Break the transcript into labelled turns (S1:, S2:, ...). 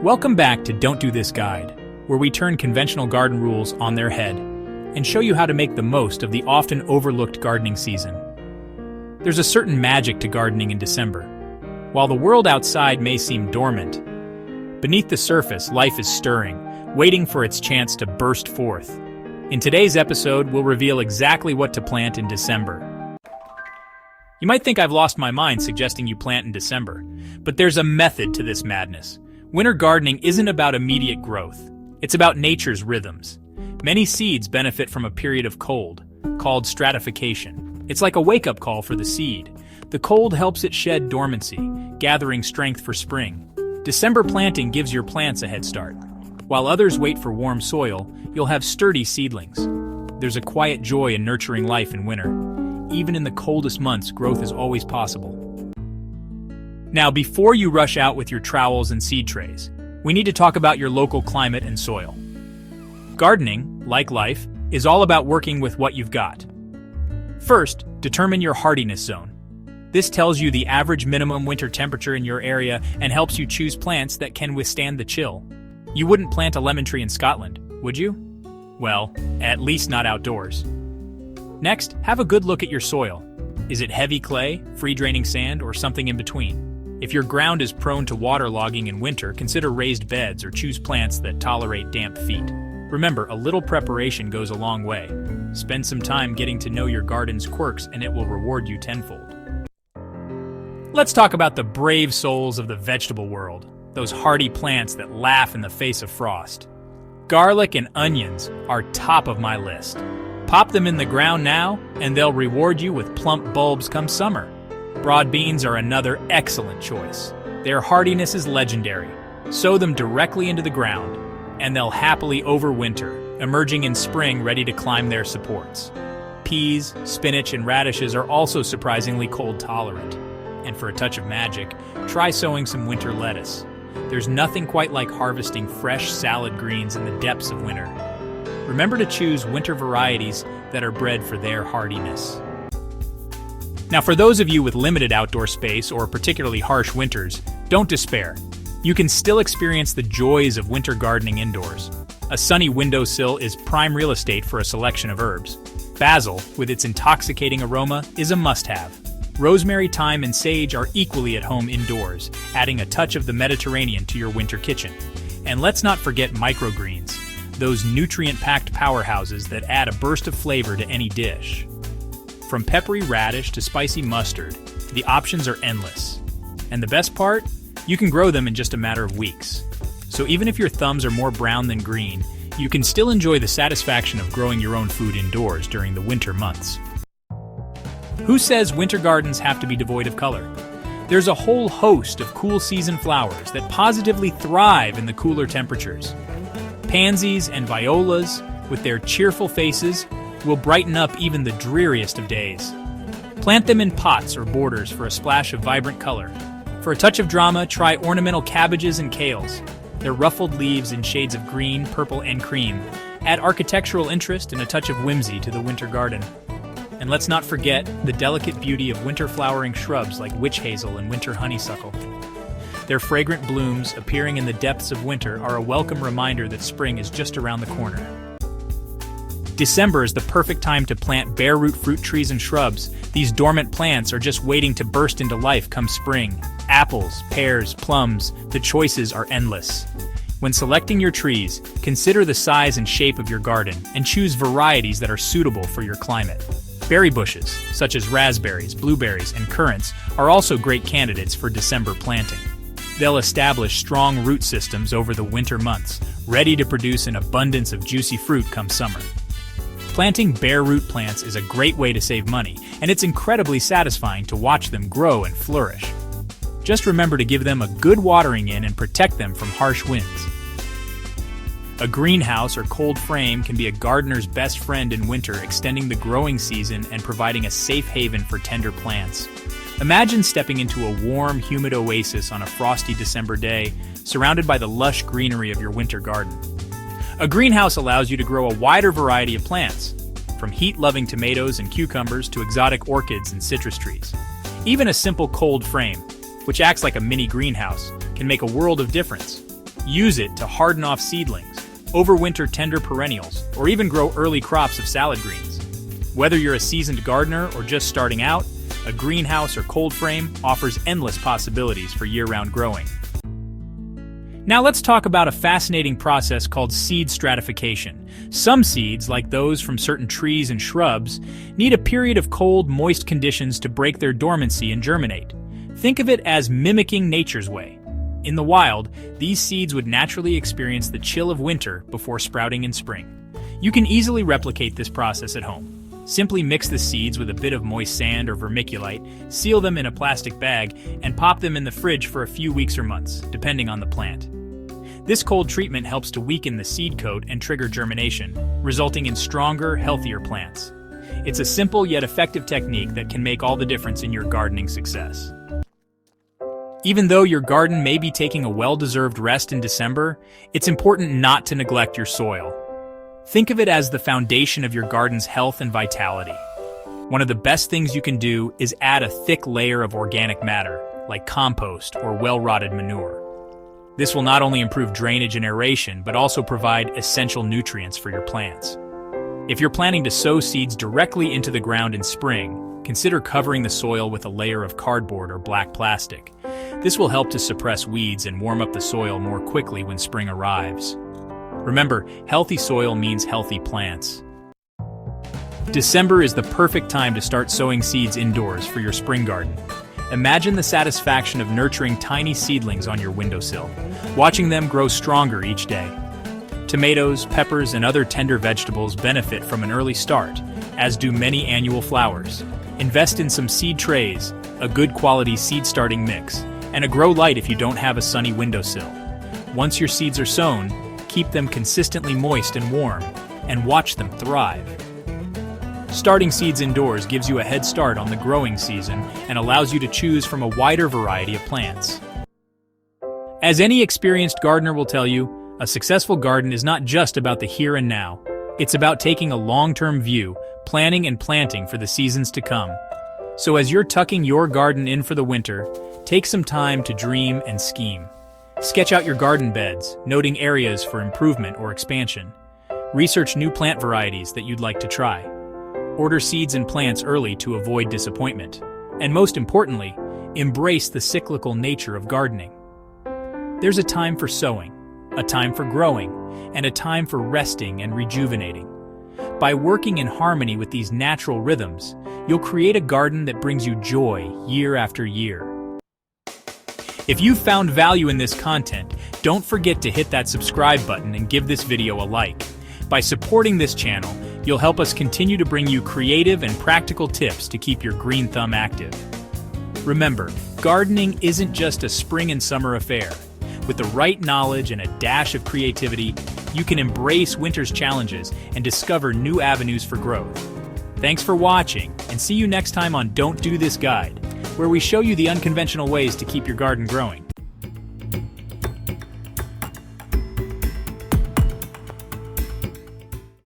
S1: Welcome back to Don't Do This Guide, where we turn conventional garden rules on their head and show you how to make the most of the often overlooked gardening season. There's a certain magic to gardening in December. While the world outside may seem dormant, beneath the surface, life is stirring, waiting for its chance to burst forth. In today's episode, we'll reveal exactly what to plant in December. You might think I've lost my mind suggesting you plant in December, but there's a method to this madness. Winter gardening isn't about immediate growth. It's about nature's rhythms. Many seeds benefit from a period of cold, called stratification. It's like a wake-up call for the seed. The cold helps it shed dormancy, gathering strength for spring. December planting gives your plants a head start. While others wait for warm soil, you'll have sturdy seedlings. There's a quiet joy in nurturing life in winter. Even in the coldest months, growth is always possible. Now, before you rush out with your trowels and seed trays, we need to talk about your local climate and soil. Gardening, like life, is all about working with what you've got. First, determine your hardiness zone. This tells you the average minimum winter temperature in your area and helps you choose plants that can withstand the chill. You wouldn't plant a lemon tree in Scotland, would you? Well, at least not outdoors. Next, have a good look at your soil. Is it heavy clay, free-draining sand, or something in between? If your ground is prone to waterlogging in winter, consider raised beds or choose plants that tolerate damp feet. Remember, a little preparation goes a long way. Spend some time getting to know your garden's quirks and it will reward you tenfold. Let's talk about the brave souls of the vegetable world, those hardy plants that laugh in the face of frost. Garlic and onions are top of my list. Pop them in the ground now, and they'll reward you with plump bulbs come summer. Broad beans are another excellent choice. Their hardiness is legendary. Sow them directly into the ground, and they'll happily overwinter, emerging in spring ready to climb their supports. Peas, spinach, and radishes are also surprisingly cold tolerant. And for a touch of magic, try sowing some winter lettuce. There's nothing quite like harvesting fresh salad greens in the depths of winter. Remember to choose winter varieties that are bred for their hardiness. Now, for those of you with limited outdoor space or particularly harsh winters, don't despair. You can still experience the joys of winter gardening indoors. A sunny windowsill is prime real estate for a selection of herbs. Basil, with its intoxicating aroma, is a must-have. Rosemary, thyme, and sage are equally at home indoors, adding a touch of the Mediterranean to your winter kitchen. And let's not forget microgreens, those nutrient-packed powerhouses that add a burst of flavor to any dish. From peppery radish to spicy mustard, the options are endless. And the best part? You can grow them in just a matter of weeks. So even if your thumbs are more brown than green, you can still enjoy the satisfaction of growing your own food indoors during the winter months. Who says winter gardens have to be devoid of color? There's a whole host of cool season flowers that positively thrive in the cooler temperatures. Pansies and violas, with their cheerful faces, will brighten up even the dreariest of days. Plant them in pots or borders for a splash of vibrant color. For a touch of drama, try ornamental cabbages and kales. Their ruffled leaves in shades of green, purple, and cream add architectural interest and a touch of whimsy to the winter garden. And let's not forget the delicate beauty of winter flowering shrubs like witch hazel and winter honeysuckle. Their fragrant blooms, appearing in the depths of winter, are a welcome reminder that spring is just around the corner. December is the perfect time to plant bare root fruit trees and shrubs. These dormant plants are just waiting to burst into life come spring. Apples, pears, plums, the choices are endless. When selecting your trees, consider the size and shape of your garden and choose varieties that are suitable for your climate. Berry bushes, such as raspberries, blueberries, and currants, are also great candidates for December planting. They'll establish strong root systems over the winter months, ready to produce an abundance of juicy fruit come summer. Planting bare root plants is a great way to save money, and it's incredibly satisfying to watch them grow and flourish. Just remember to give them a good watering in and protect them from harsh winds. A greenhouse or cold frame can be a gardener's best friend in winter, extending the growing season and providing a safe haven for tender plants. Imagine stepping into a warm, humid oasis on a frosty December day, surrounded by the lush greenery of your winter garden. A greenhouse allows you to grow a wider variety of plants, from heat-loving tomatoes and cucumbers to exotic orchids and citrus trees. Even a simple cold frame, which acts like a mini greenhouse, can make a world of difference. Use it to harden off seedlings, overwinter tender perennials, or even grow early crops of salad greens. Whether you're a seasoned gardener or just starting out, a greenhouse or cold frame offers endless possibilities for year-round growing. Now let's talk about a fascinating process called seed stratification. Some seeds, like those from certain trees and shrubs, need a period of cold, moist conditions to break their dormancy and germinate. Think of it as mimicking nature's way. In the wild, these seeds would naturally experience the chill of winter before sprouting in spring. You can easily replicate this process at home. Simply mix the seeds with a bit of moist sand or vermiculite, seal them in a plastic bag, and pop them in the fridge for a few weeks or months, depending on the plant. This cold treatment helps to weaken the seed coat and trigger germination, resulting in stronger, healthier plants. It's a simple yet effective technique that can make all the difference in your gardening success. Even though your garden may be taking a well-deserved rest in December, it's important not to neglect your soil. Think of it as the foundation of your garden's health and vitality. One of the best things you can do is add a thick layer of organic matter, like compost or well-rotted manure. This will not only improve drainage and aeration, but also provide essential nutrients for your plants. If you're planning to sow seeds directly into the ground in spring, consider covering the soil with a layer of cardboard or black plastic. This will help to suppress weeds and warm up the soil more quickly when spring arrives. Remember, healthy soil means healthy plants. December is the perfect time to start sowing seeds indoors for your spring garden. Imagine the satisfaction of nurturing tiny seedlings on your windowsill, watching them grow stronger each day. Tomatoes, peppers, and other tender vegetables benefit from an early start, as do many annual flowers. Invest in some seed trays, a good quality seed starting mix, and a grow light if you don't have a sunny windowsill. Once your seeds are sown, keep them consistently moist and warm, and watch them thrive. Starting seeds indoors gives you a head start on the growing season and allows you to choose from a wider variety of plants. As any experienced gardener will tell you, a successful garden is not just about the here and now. It's about taking a long-term view, planning and planting for the seasons to come. So as you're tucking your garden in for the winter, take some time to dream and scheme. Sketch out your garden beds, noting areas for improvement or expansion. Research new plant varieties that you'd like to try. Order seeds and plants early to avoid disappointment. And most importantly, embrace the cyclical nature of gardening. There's a time for sowing, a time for growing, and a time for resting and rejuvenating. By working in harmony with these natural rhythms, you'll create a garden that brings you joy year after year. If you've found value in this content, don't forget to hit that subscribe button and give this video a like. By supporting this channel, you'll help us continue to bring you creative and practical tips to keep your green thumb active. Remember, gardening isn't just a spring and summer affair. With the right knowledge and a dash of creativity, you can embrace winter's challenges and discover new avenues for growth. Thanks for watching, and see you next time on Don't Do This Guide, where we show you the unconventional ways to keep your garden growing.